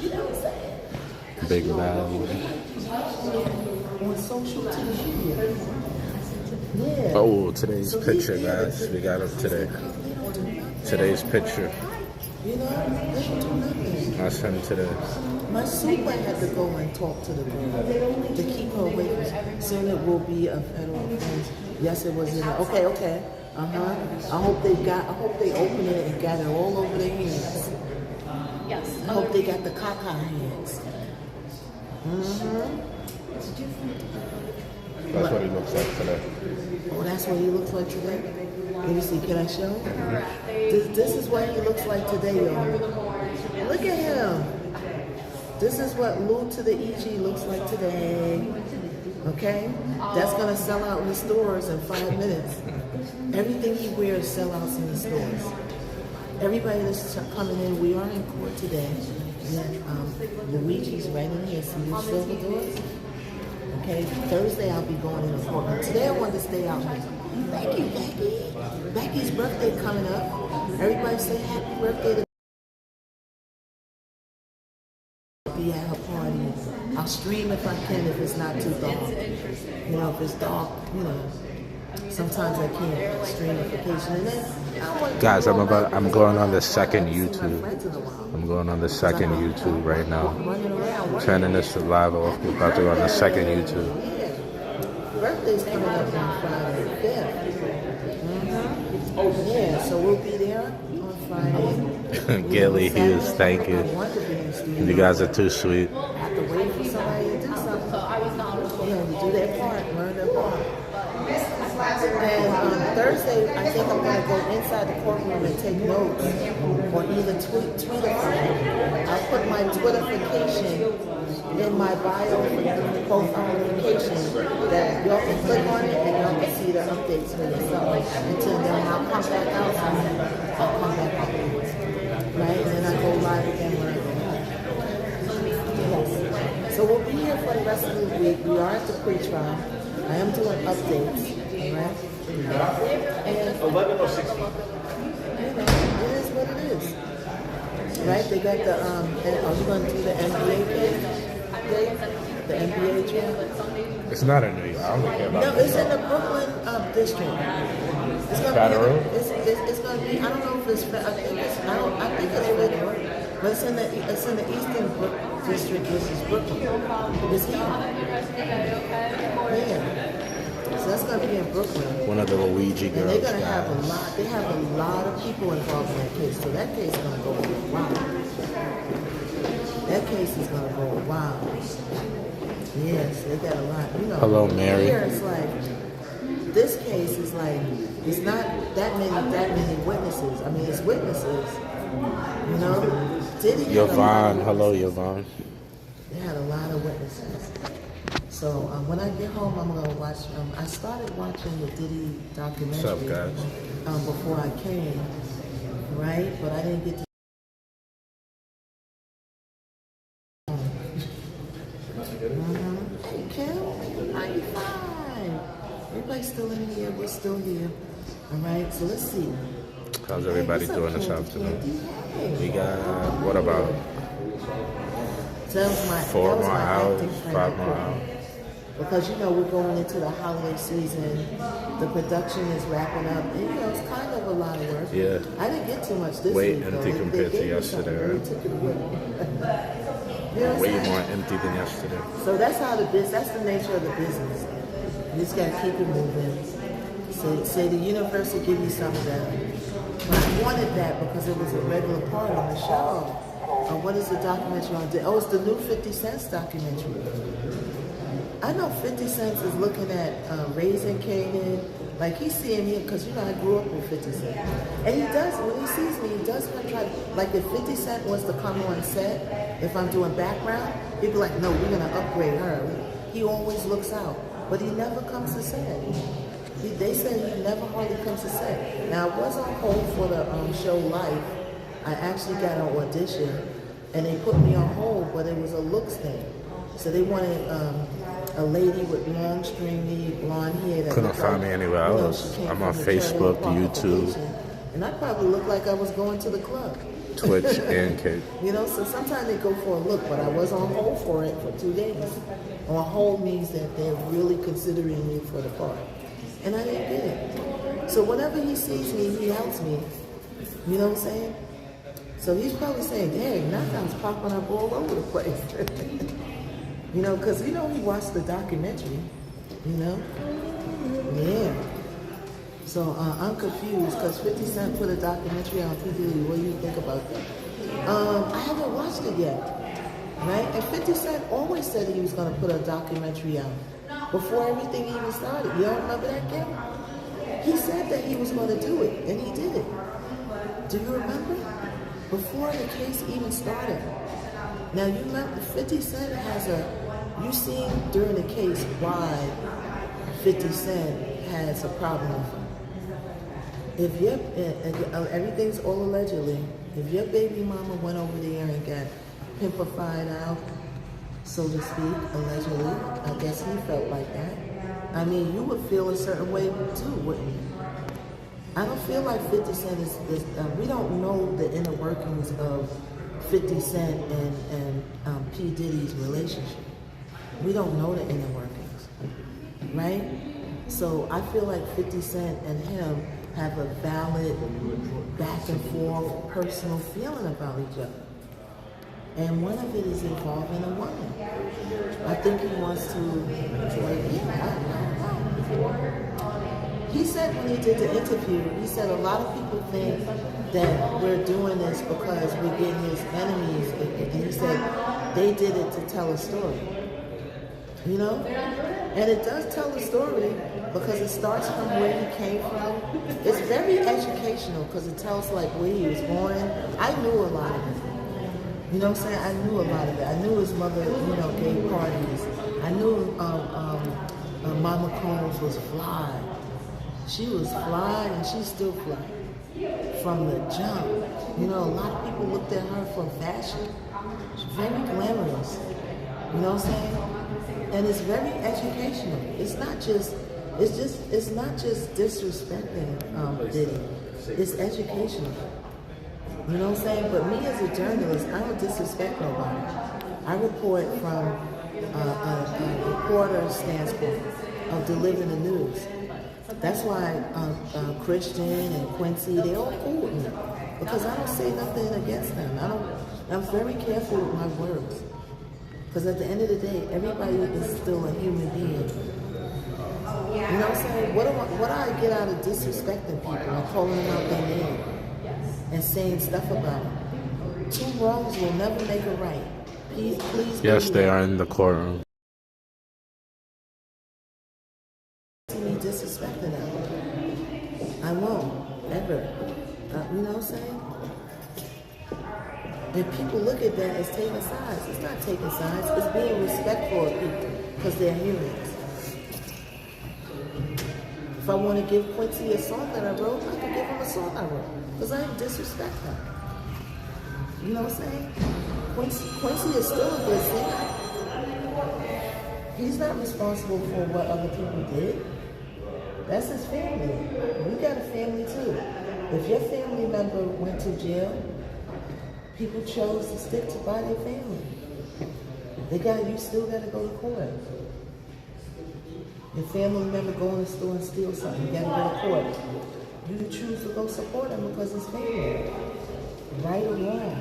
You know what I'm saying? Big bag. On social media. Yeah. Oh, today's picture, guys. We got up today. Today's picture. You know, they don't do nothing. I sent it today. My super had to go and talk to the girl to keep her away from. Soon it will be a federal offense. Yes, it was in there. Okay. I hope they open it and got it all over their hands. Yes. I hope they got the caca hands. That's what he looks like today. Oh, that's what he looks like today? Let me see, can I show? This is what he looks like today, y'all. Look at him. This is what Lou to the EG looks like today. Okay? That's going to sell out in the stores in 5 minutes. Everything he wears sellouts in the stores. Everybody that's coming in, we are in court today. And Luigi's right in here. See these silver doors? Okay, Thursday I'll be going in the court. Today I wanted to stay out here. Thank you, Becky. Becky's birthday coming up. Everybody say happy birthday to be at her party. I'll stream if I can if it's not too dark. You know, if it's dark, you know, sometimes I can't stream a vacation. And then Guys, I'm going on the second YouTube. I'm going on the second YouTube right now. Turning this to live off. We're about to go on the second YouTube. Birthday's coming up on Friday, 5th. Oh yeah, so we'll be there on Friday. Gilly Hughes, thank you. You guys are too sweet. I have to wait for somebody to do something. You know, to do their part, learn their part. And on Thursday, I think I'm going to go inside the courtroom and take notes, or either tweet it. I'll put my Twitterification in my bio profile notification that y'all can click on it and y'all can see the updates for yourself. Until then, I'll come back out. I'll come back out. Right? And then I go live again when I go home. Yes. So we'll be here for the rest of the week. We are at the pre-trial. I am doing updates. Right? And 11 or 16? You know, it is what it is. Right? They got the and are you going to do the NBA case? The NBA trial? It's not in New York. I don't care about No, it's in the Brooklyn district. It's going to be. It's going to be. I don't know if it's. I think it's federal, but it's in the Eastern District, which is Brooklyn. It's here. Yeah. So that's going to be in Brooklyn. One of the Luigi girls. And they're going to have a lot. They have a lot of people involved in that case. So that case is going to go wild. That case is going to go wild. Yes, they got a lot. You know. Hello, Mary. Here it's like this case is like it's not that many witnesses. I mean, it's witnesses. You know. Yvonne. Hello, Yvonne. They had a lot of witnesses. So when I get home, I'm gonna watch. I started watching the Diddy documentary. What's up, guys? Before I came, right? But I didn't get to. Hey Kim, 95. Everybody's still in here. We're still here. All right. So let's see. How's everybody doing this afternoon? We got what about 4 more hours, 5 more hours? Because, you know, we're going into the holiday season. The production is wrapping up. And, you know, it's kind of a lot of work. Yeah. I didn't get too much this Way week, empty though. compared They to gave me yesterday, something. right? They took it away. You know what I'm Way saying? more empty than yesterday. So that's how that's the nature of the business. You just got to keep it moving. Say the universe will give you something better. But I wanted that because it was a regular part on the show. What is the documentary on? Oh, it's the new 50 Cent documentary. I know 50 Cent is looking at Raising Kanan. Like, he's seeing me, because, you know, I grew up with 50 Cent. And he does, when he sees me, he does kind of try, like, if 50 Cent was to come on set, if I'm doing background, he'd be like, no, we're going to upgrade her. He always looks out. But he never comes to set. They say he never hardly comes to set. Now, I was on hold for the show Life. I actually got an audition, and they put me on hold, but it was a looks thing. So they wanted a lady with long, stringy, blonde hair. That Couldn't find me anywhere else. I'm on Facebook, YouTube, and I probably looked like I was going to the club. Twitch, and Kick. You know, so sometimes they go for a look, but I was on hold for it for 2 days. On hold means that they're really considering me for the part. And I didn't get it. So whenever he sees me, he helps me. You know what I'm saying? So he's probably saying, dang, knockouts popping up all over the place. You know, because, you know, he watched the documentary, you know? Yeah. So I'm confused because 50 Cent put a documentary on TV. What do you think about that? I haven't watched it yet, right? And 50 Cent always said he was going to put a documentary out before everything even started. You don't remember that, Kim? He said that he was going to do it, and he did it. Do you remember? Before the case even started. Now you remember 50 Cent has you seen during the case why 50 Cent has a problem with him. If everything's all allegedly, if your baby mama went over there and got pimpified out, so to speak, allegedly, I guess he felt like that. I mean, you would feel a certain way too, wouldn't you? I don't feel like 50 Cent is we don't know the inner workings of 50 Cent and P. Diddy's relationship. We don't know the inner workings, right? So I feel like 50 Cent and him have a valid back and forth personal feeling about each other. And one of it is involving a woman. I think he wants to, He said when he did the interview, he said a lot of people think that we're doing this because we're getting his enemies. And he said they did it to tell a story. You know? And it does tell a story because it starts from where he came from. It's very educational because it tells like where he was born. I knew a lot of it. You know what I'm saying? I knew a lot of it. I knew his mother, gave parties. I knew Mama Combs was fly. She was fly and she's still fly from the jump. A lot of people looked at her for fashion. She's very glamorous. You know what I'm saying? And it's very educational. It's not just disrespecting Diddy. It's educational. You know what I'm saying? But me as a journalist, I don't disrespect nobody. I report from a reporter standpoint of delivering the news. That's why Christian and Quincy, they all cool with me because I don't say nothing against them. I'm very careful with my words because at the end of the day, everybody is still a human being. You know what I'm saying? What do I get out of disrespecting people and calling them out their name and saying stuff about them? Two wrongs will never make a right. Please. Yes, they are in the courtroom. Me disrespecting them. I won't ever. You know what I'm saying? And people look at that as taking sides. It's not taking sides. It's being respectful of people because they're humans. If I want to give Quincy a song that I wrote, I can give him a song I wrote because I didn't disrespect him. You know what I'm saying? Quincy is still a good singer. He's not responsible for what other people did. That's his family. We got a family too. If your family member went to jail, people chose to stick to by their family. You still got to go to court. Your family member go in the store and steal something, you got to go to court. You choose to go support him because it's family. Right or wrong,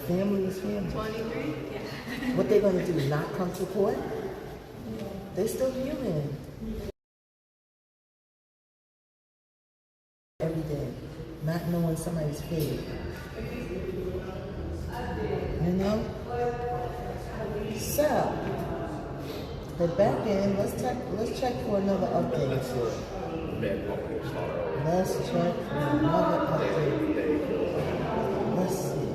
family is family. 23? What they going to do, not come to court? They're still human. Every day, not knowing somebody's fate. You know? So, but back in, let's check for another update. Let's check for another update. Let's see.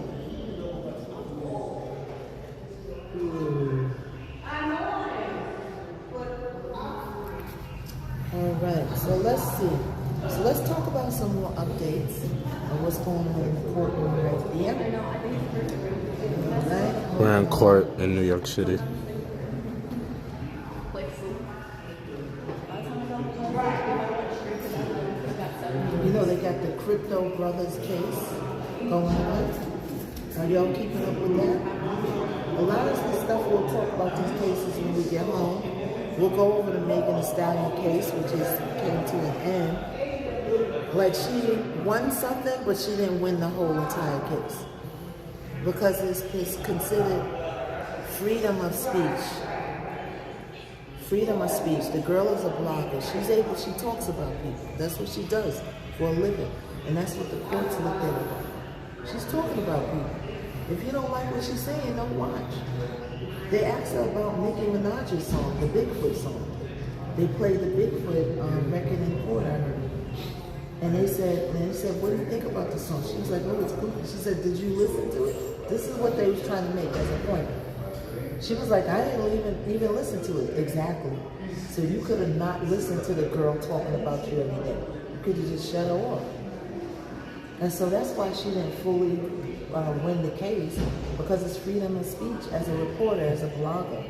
All right, so let's see. So let's talk about some more updates of what's going on in the courtroom right here. Right? We're in court in New York City. They got the Crypto Brothers case going on. Are y'all keeping up with that? A lot of this stuff we'll talk about these cases when we get home. We'll go over the Megan Thee Stallion case, which came to an end. Like she won something, but she didn't win the whole entire case because it's considered freedom of speech. Freedom of speech. The girl is a blogger. She talks about people. That's what she does for a living. And that's what the courts looked at her. She's talking about people. If you don't like what she's saying, don't watch. They asked her about Nicki Minaj's song, the Bigfoot song. They played the Bigfoot record in court, I heard. And they said, what do you think about the song? She was like, oh, it's good. She said, did you listen to it? This is what they was trying to make as a point. She was like, I didn't even listen to it. Exactly. So you could have not listened to the girl talking about you every day. You could have just shut her off. And so that's why she didn't fully win the case, because it's freedom of speech as a reporter, as a blogger.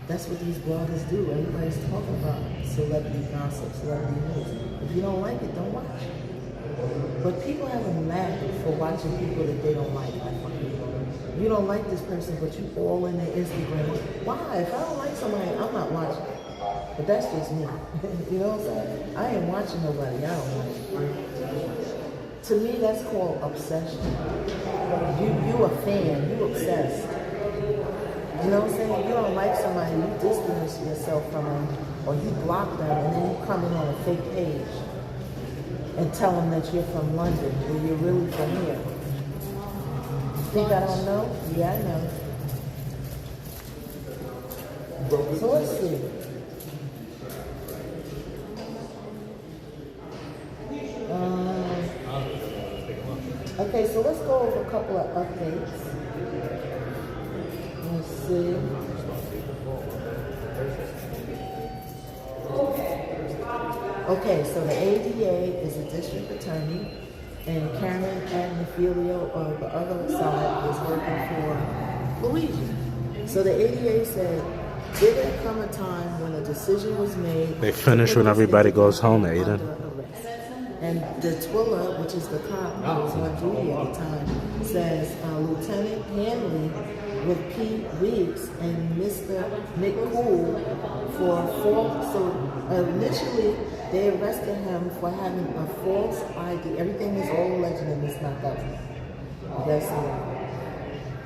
That's what these bloggers do. Everybody's talking about celebrity gossip, celebrity news. If you don't like it, don't watch. But people have a knack for watching people that they don't like. I find. You don't like this person, but you all in their Instagram. Why? If I don't like somebody, I'm not watching. But that's just me. You know what I'm saying? I ain't watching nobody. I don't like. To me, that's called obsession. You a fan. You obsessed. You know what I'm saying? You don't like somebody, you distance yourself from them, or you block them, and then you come in on a fake page and tell them that you're from London, when you're really from here. Think I don't know? Yeah, I know. So let's see. Okay, so let's go over a couple of updates. Let's see. Okay, so the ADA is a district attorney, and Karen Agnifilio on the other side is working for Luigi. So the ADA said, did there come a time when a decision was made? They finish when everybody goes home, Aiden. And the Twilla, which is the cop who was on duty at the time, says Lieutenant Hanley with Pete Weeks and Mr. McCool for false. So initially, they arrested him for having a false ID. Everything is all alleged in this knockout. That's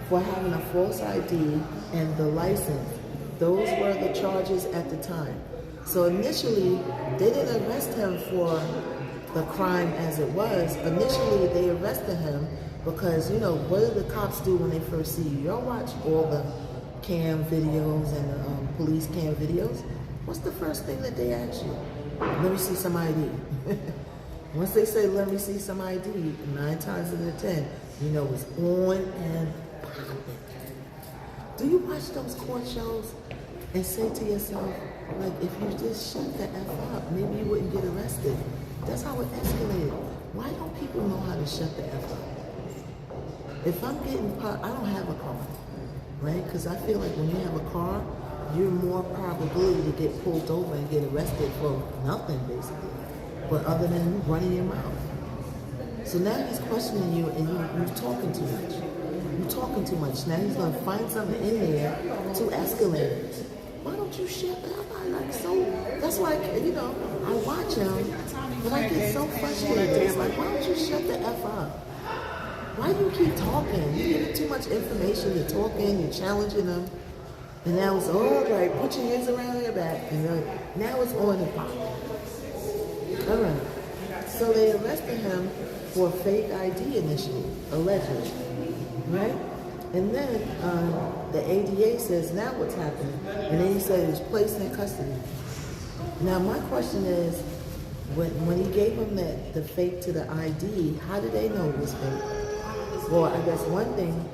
for having a false ID and the license. Those were the charges at the time. So initially, they didn't arrest him for the crime as it was. Initially, they arrested him because, you know, what do the cops do when they first see you? Y'all watch all the cam videos and the police cam videos. What's the first thing that they ask you? Let me see some ID. Once they say, let me see some ID, 9 times out of 10, you know it's on and popping. Do you watch those court shows and say to yourself, like, if you just shut the F up, maybe you wouldn't get arrested? That's how it escalated. Why don't people know how to shut the F up? If I'm getting I don't have a car, right? Because I feel like when you have a car, you're more probability to get pulled over and get arrested for nothing, basically. But other than running your mouth. So now he's questioning you and you're talking too much. You're talking too much. Now he's going to find something in there to escalate it. Why don't you shut the F up? Like, so, that's why, you know, I watch him, but I get so frustrated. It's like, why don't you shut the F up? Why do you keep talking? You're giving too much information, you're talking, you're challenging them. And now it's all right, put your hands around your back. And now it's on and pop. All right. So they arrested him for fake ID initially, allegedly. Right? And then the ADA says, now what's happening? And then he said he was placed in custody. Now my question is, when he gave him the fake to the ID, how did they know it was fake? Well, I guess one thing,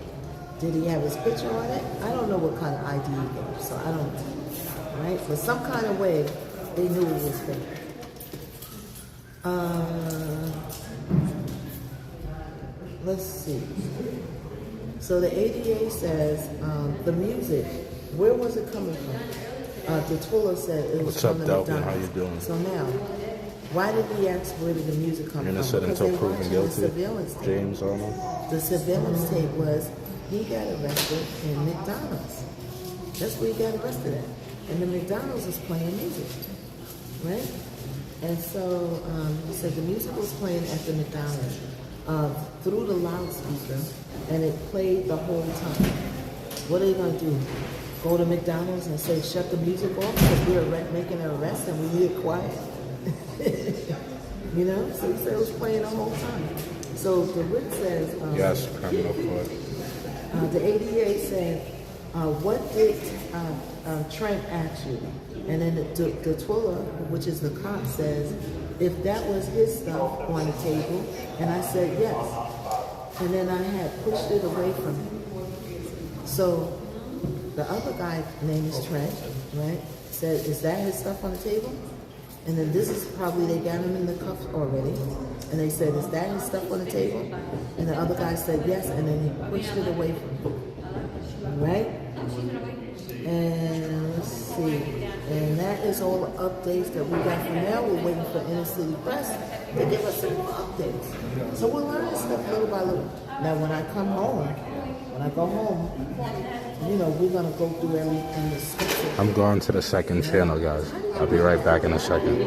did he have his picture on it? I don't know what kind of ID he gave, so I don't know. Right? But some kind of way, they knew it was fake. Let's see. So the ADA says the music, where was it coming from? The Twilla said it was from the McDonald's. How you doing? So now, why did he ask where did the music come from? Innocent until proven guilty. James Arnold. The surveillance tape was he got arrested in McDonald's. That's where he got arrested at. And the McDonald's was playing music, right? And so he said the music was playing at the McDonald's through the loudspeaker, and it played the whole time. What are they going to do? Go to McDonald's and say, shut the music off because we're making an arrest and we need it quiet? You know? So he said it was playing the whole time. So the writ says... yes, criminal court. The ADA said, what did Trent ask you? And then the Twilla, which is the cop, says, if that was his stuff on the table, and I said yes. and then I had pushed it away from him. So the other guy, name is Trent, right? Said, "Is that his stuff on the table?" And then this is probably they got him in the cuffs already, and they said, "Is that his stuff on the table?" And the other guy said, "Yes," and then he pushed it away from him, right? And let's see, and that is all the updates that we got from now. We're waiting for Inner City Press to give us some more updates. So we're learning stuff little by little. Now, when I go home, you know, we're gonna go through everything. I'm going to the second channel, guys. I'll be right back in a second.